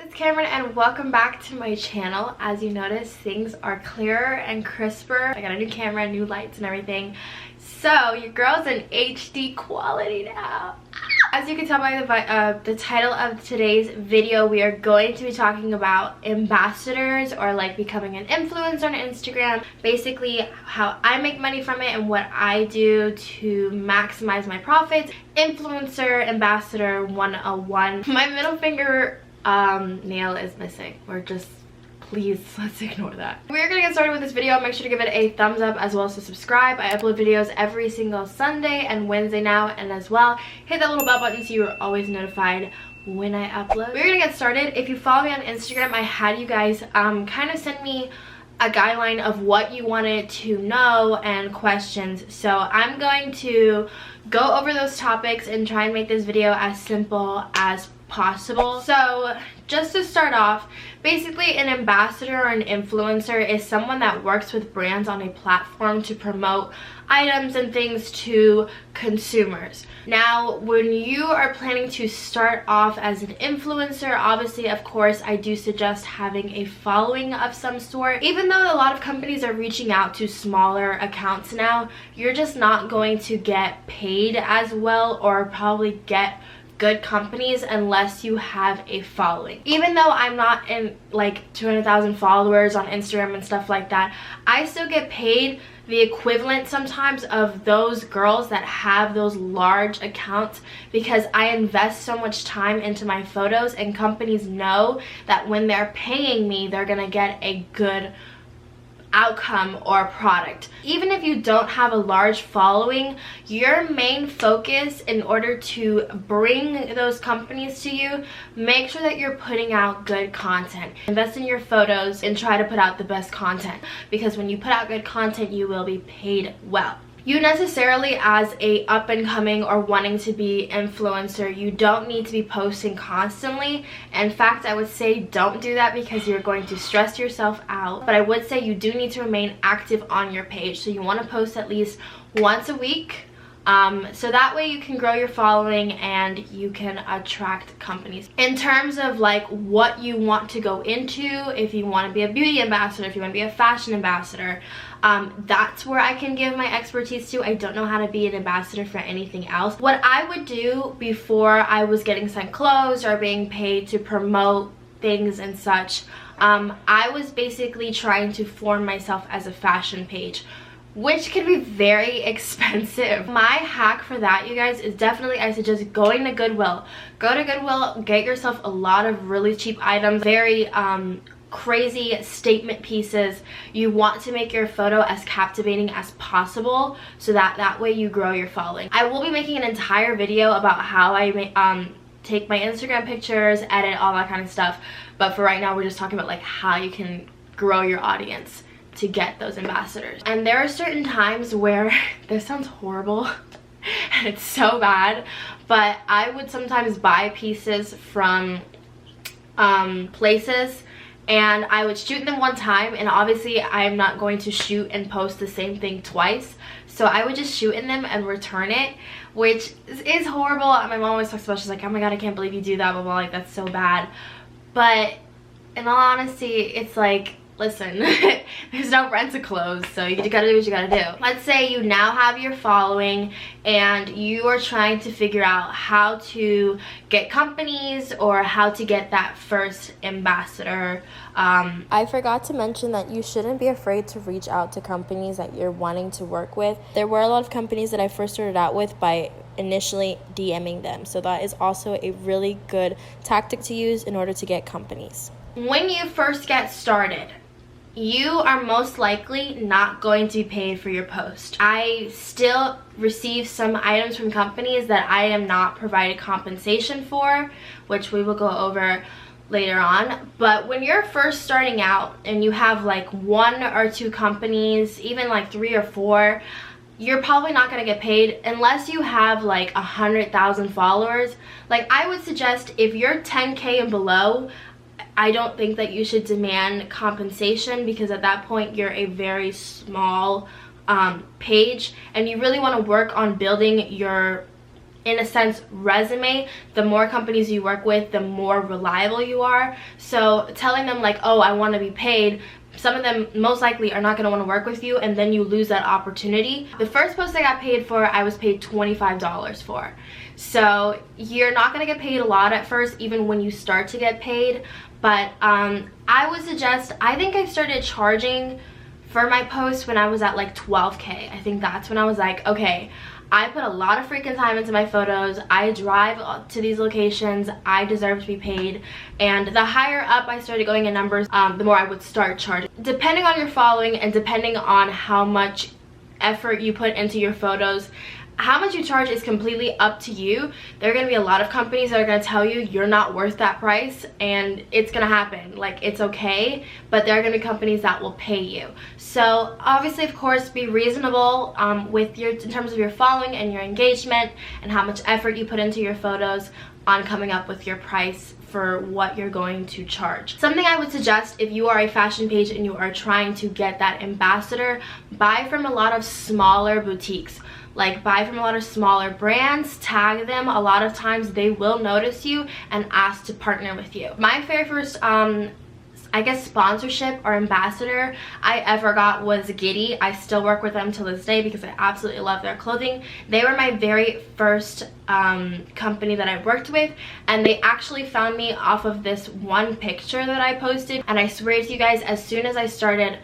it's Cameron and welcome back to my channel. As you notice, things are clearer and crisper. I got a new camera, new lights and everything. So your girl's in HD quality now. As you can tell by the title of today's video, we are going to be talking about ambassadors, or like becoming an influencer on Instagram. Basically how I make money from it and what I do to maximize my profits. Influencer ambassador 101. My middle finger nail is missing. Please, let's ignore that. We're gonna get started with this video. Make sure to give it a thumbs up as well as to subscribe. I upload videos every single Sunday and Wednesday now, and as well hit that little bell button so you're always notified when I upload. We're gonna get started. If you follow me on Instagram, I had you guys kind of send me a guideline of what you wanted to know and questions. So I'm going to go over those topics and try and make this video as simple as possible. So just to start off, basically an ambassador or an influencer is someone that works with brands on a platform to promote items and things to consumers. Now, when you are planning to start off as an influencer, obviously, of course, I do suggest having a following of some sort. Even though a lot of companies are reaching out to smaller accounts now, you're just not going to get paid as well or probably get good companies unless you have a following. Even though I'm not in like 200,000 followers on Instagram and stuff like that, I still get paid the equivalent sometimes of those girls that have those large accounts, because I invest so much time into my photos, and companies know that when they're paying me, they're gonna get a good outcome or product. Even if you don't have a large following, your main focus in order to bring those companies to you, make sure that you're putting out good content. Invest in your photos and try to put out the best content, because when you put out good content, you will be paid well. You necessarily, as a up and coming or wanting to be influencer, you don't need to be posting constantly. In fact, I would say don't do that because you're going to stress yourself out. But I would say you do need to remain active on your page. So you want to post at least once a week. So that way you can grow your following and you can attract companies. In terms of like what you want to go into, if you want to be a beauty ambassador, if you want to be a fashion ambassador, that's where I can give my expertise to. I don't know how to be an ambassador for anything else. What I would do before I was getting sent clothes or being paid to promote things and such, I was basically trying to form myself as a fashion page, which can be very expensive. My hack for that, you guys, is definitely, I suggest going to Goodwill. Go to Goodwill, get yourself a lot of really cheap items, very crazy statement pieces. You want to make your photo as captivating as possible so that way you grow your following. I will be making an entire video about how I take my Instagram pictures, edit, all that kind of stuff. But for right now, we're just talking about like how you can grow your audience to get those ambassadors. And there are certain times where this sounds horrible and it's so bad, but I would sometimes buy pieces from places and I would shoot them one time, and obviously I'm not going to shoot and post the same thing twice, so I would just shoot in them and return it, which is horrible. My mom always talks about, she's like, oh my god, I can't believe you do that, blah blah, like that's so bad. But in all honesty, it's like, listen, there's no rent to close, so you gotta do what you gotta do. Let's say you now have your following and you are trying to figure out how to get companies or how to get that first ambassador. I forgot to mention that you shouldn't be afraid to reach out to companies that you're wanting to work with. There were a lot of companies that I first started out with by initially DMing them, so that is also a really good tactic to use in order to get companies. When you first get started, you are most likely not going to be paid for your post. I still receive some items from companies that I am not provided compensation for, which we will go over later on. But when you're first starting out and you have like 1 or 2 companies, even like 3 or 4, you're probably not going to get paid unless you have like 100,000 followers. Like, I would suggest if you're 10K and below, I don't think that you should demand compensation, because at that point you're a very small page and you really want to work on building your in a sense, resume, the more companies you work with, the more reliable you are. So telling them like, oh, I want to be paid, some of them most likely are not going to want to work with you, and then you lose that opportunity. The first post I got paid for, I was paid $25 for. So you're not going to get paid a lot at first, even when you start to get paid. But I would suggest, I think I started charging for my posts when I was at like 12K. I think that's when I was like, okay, I put a lot of freaking time into my photos. I drive to these locations. I deserve to be paid. And the higher up I started going in numbers, the more I would start charging. Depending on your following and depending on how much effort you put into your photos, how much you charge is completely up to you. There are going to be a lot of companies that are going to tell you you're not worth that price, and it's going to happen. Like, it's okay, but there are going to be companies that will pay you. So obviously, of course, be reasonable in terms of your following and your engagement and how much effort you put into your photos on coming up with your price for what you're going to charge. Something I would suggest if you are a fashion page and you are trying to get that ambassador, buy from a lot of smaller boutiques. Like, buy from a lot of smaller brands, tag them. A lot of times they will notice you and ask to partner with you. My very first I guess sponsorship or ambassador I ever got was Giddy. I still work with them to this day because I absolutely love their clothing. They were my very first company that I worked with, and they actually found me off of this one picture that I posted. And I swear to you guys, as soon as I started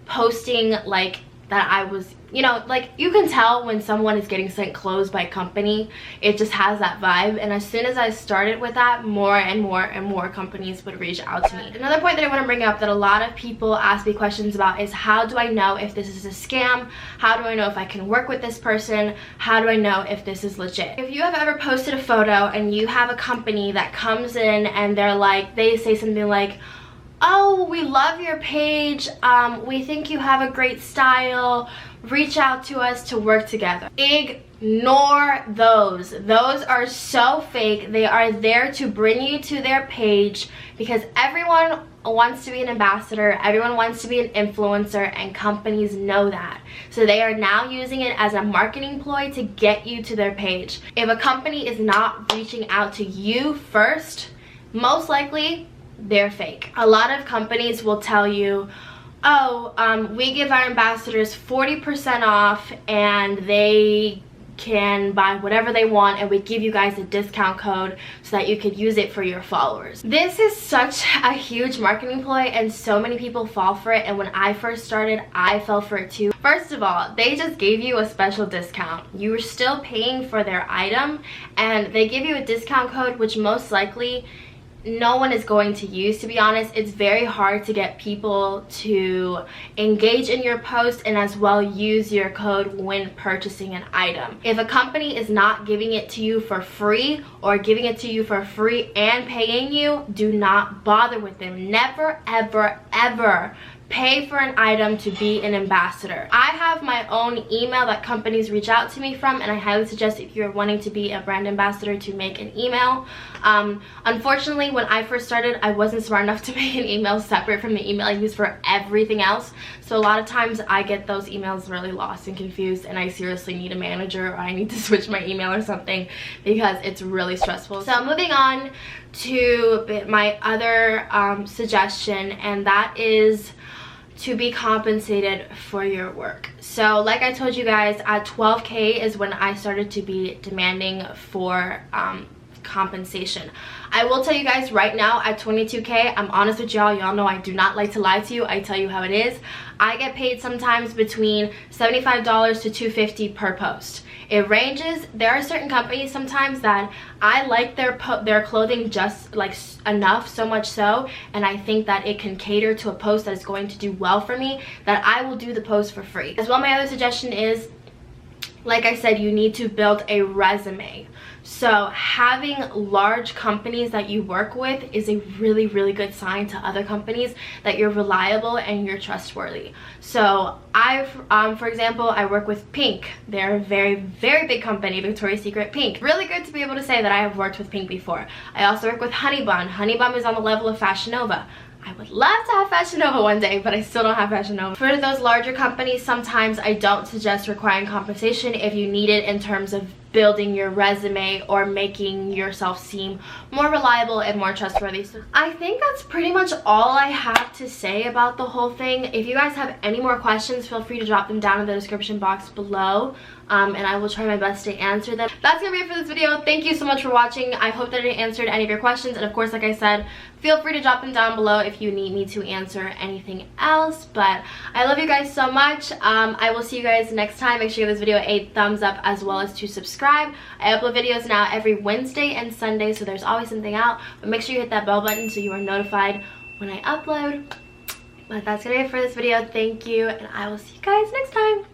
posting like that, I was, you know, like, you can tell when someone is getting sent clothes by a company. It just has that vibe. And as soon as I started with that, more and more and more companies would reach out to me. Another point that I want to bring up that a lot of people ask me questions about is, how do I know if this is a scam? How do I know if I can work with this person? How do I know if this is legit? If you have ever posted a photo and you have a company that comes in and they're like, they say something like, oh, we love your page, we think you have a great style, reach out to us to work together. Ignore those. Those are so fake. They are there to bring you to their page because everyone wants to be an ambassador, everyone wants to be an influencer, and companies know that. So they are now using it as a marketing ploy to get you to their page. If a company is not reaching out to you first, most likely they're fake. A lot of companies will tell you, oh, we give our ambassadors 40% off and they can buy whatever they want, and we give you guys a discount code so that you could use it for your followers. This is such a huge marketing ploy, and so many people fall for it. And when I first started, I fell for it too. First of all, they just gave you a special discount. You were still paying for their item, and they give you a discount code which most likely no one is going to use. To be honest, it's very hard to get people to engage in your post and as well use your code when purchasing an item. If a company is not giving it to you for free or giving it to you for free and paying you, do not bother with them. Never, ever, ever pay for an item to be an ambassador. I have my own email that companies reach out to me from, and I highly suggest if you're wanting to be a brand ambassador to make an email. Unfortunately, when I first started, I wasn't smart enough to make an email separate from the email I use for everything else. So a lot of times I get those emails really lost and confused, and I seriously need a manager, or I need to switch my email or something because it's really stressful. So moving on to my other suggestion, and that is to be compensated for your work. So like I told you guys, at 12K is when I started to be demanding for compensation. I will tell you guys right now, at 22K, I'm honest with y'all know I do not like to lie to you. I tell you how it is. I get paid sometimes between $75 to $250 per post. It ranges. There are certain companies sometimes that I like their clothing just like enough, so much so, and I think that it can cater to a post that is going to do well for me, that I will do the post for free. As well, my other suggestion is, like I said, you need to build a resume. So having large companies that you work with is a really, really good sign to other companies that you're reliable and you're trustworthy. So for example, I work with Pink. They're a very, very big company, Victoria's Secret Pink. Really good to be able to say that I have worked with Pink before. I also work with Honey Bun. Honey Bun is on the level of Fashion Nova. I would love to have Fashion Nova one day, but I still don't have Fashion Nova. For those larger companies, sometimes I don't suggest requiring compensation if you need it in terms of building your resume or making yourself seem more reliable and more trustworthy. So I think that's pretty much all I have to say about the whole thing. If you guys have any more questions, feel free to drop them down in the description box below, and I will try my best to answer them. That's gonna be it for this video. Thank you so much for watching. I hope that I answered any of your questions, and of course, like I said, feel free to drop them down below if you need me to answer anything else. But I love you guys so much. I will see you guys next time. Make sure you give this video a thumbs up as well as to subscribe. I upload videos now every Wednesday and Sunday, so there's always something out. But make sure you hit that bell button so you are notified when I upload. But that's gonna be it for this video. Thank you, and I will see you guys next time.